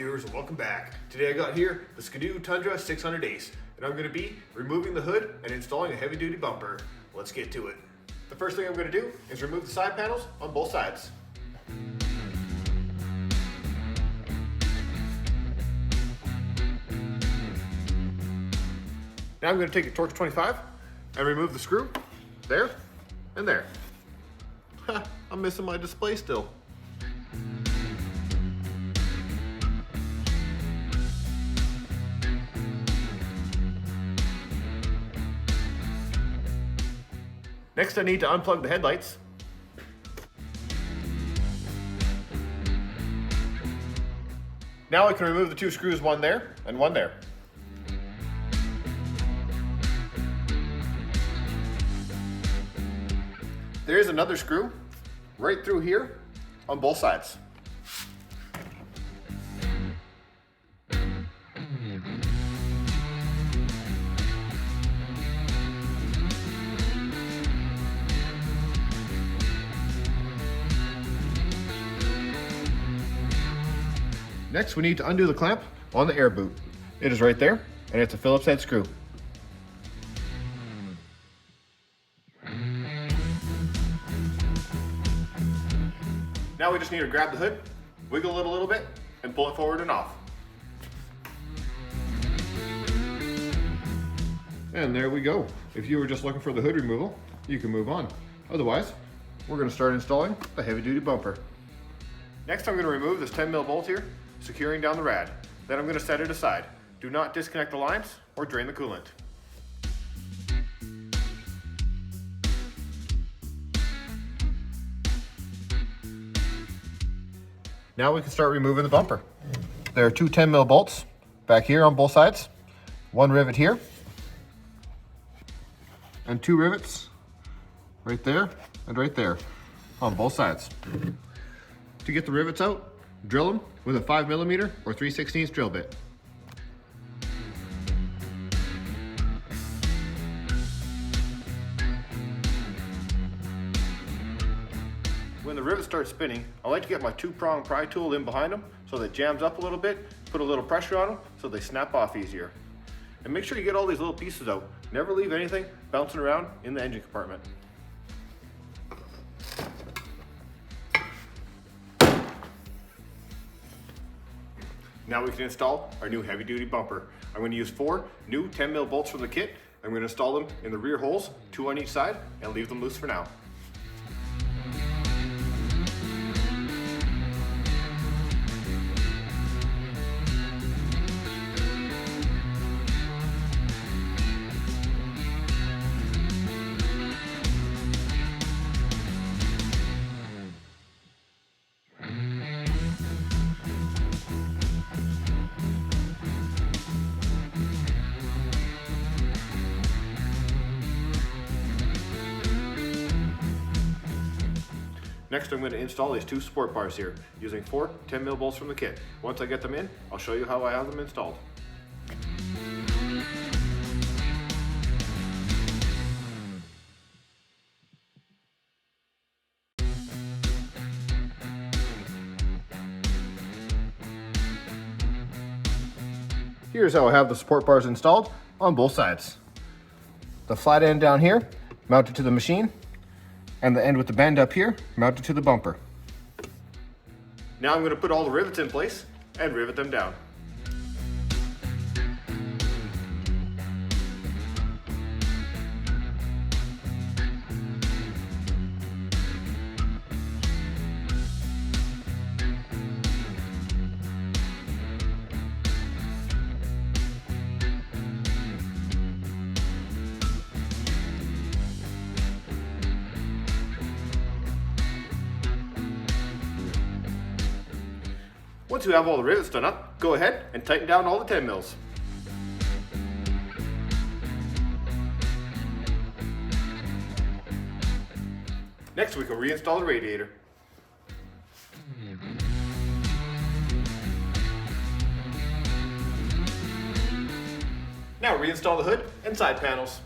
viewers, and welcome back. Today I got here the Skidoo Tundra 600 Ace, and I'm going to be removing the hood and installing a heavy duty bumper. Let's get to it. The first thing I'm going to do is remove the side panels on both sides. Now I'm going to take a Torx 25 and remove the screw there and there. I'm missing my display still. Next, I need to unplug the headlights. Now I can remove the two screws, one there and one there. There is another screw right through here on both sides. Next, we need to undo the clamp on the air boot. It is right there, and it's a Phillips head screw. Now we just need to grab the hood, wiggle it a little bit, and pull it forward and off. And there we go. If you were just looking for the hood removal, you can move on. Otherwise, we're going to start installing the heavy duty bumper. Next, I'm going to remove this 10mm bolt here, securing down the rad. Then I'm going to set it aside. Do not disconnect the lines or drain the coolant. Now we can start removing the bumper. There are two 10mm bolts back here on both sides, one rivet here, and two rivets right there and right there on both sides. To get the rivets out, drill them with a 5mm or 3/16 drill bit. When the rivet starts spinning, I like to get my 2-prong pry tool in behind them so that it jams up a little bit, put a little pressure on them so they snap off easier. And make sure you get all these little pieces out. Never leave anything bouncing around in the engine compartment. Now we can install our new heavy duty bumper. I'm going to use 4 new 10mm bolts from the kit. I'm going to install them in the rear holes, 2 on each side, and leave them loose for now. Next, I'm going to install these 2 support bars here using 4 10mm bolts from the kit. Once I get them in, I'll show you how I have them installed. Here's how I have the support bars installed on both sides. The flat end down here mounted to the machine, and the end with the bend up here mounted to the bumper. Now I'm going to put all the rivets in place and rivet them down. Once you have all the rivets done up, go ahead and tighten down all the 10mm. Next, we can reinstall the radiator. Now reinstall the hood and side panels.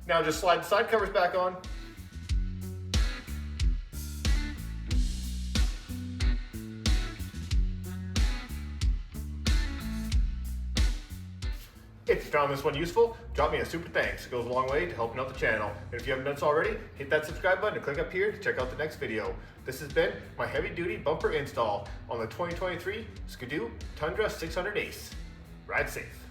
Now just slide the side covers back on. If you found this one useful, drop me a super thanks. It goes a long way to helping out the channel. And if you haven't done so already, hit that subscribe button and click up here to check out the next video. This has been my heavy duty bumper install on the 2023 Skidoo Tundra 600 Ace. Ride safe.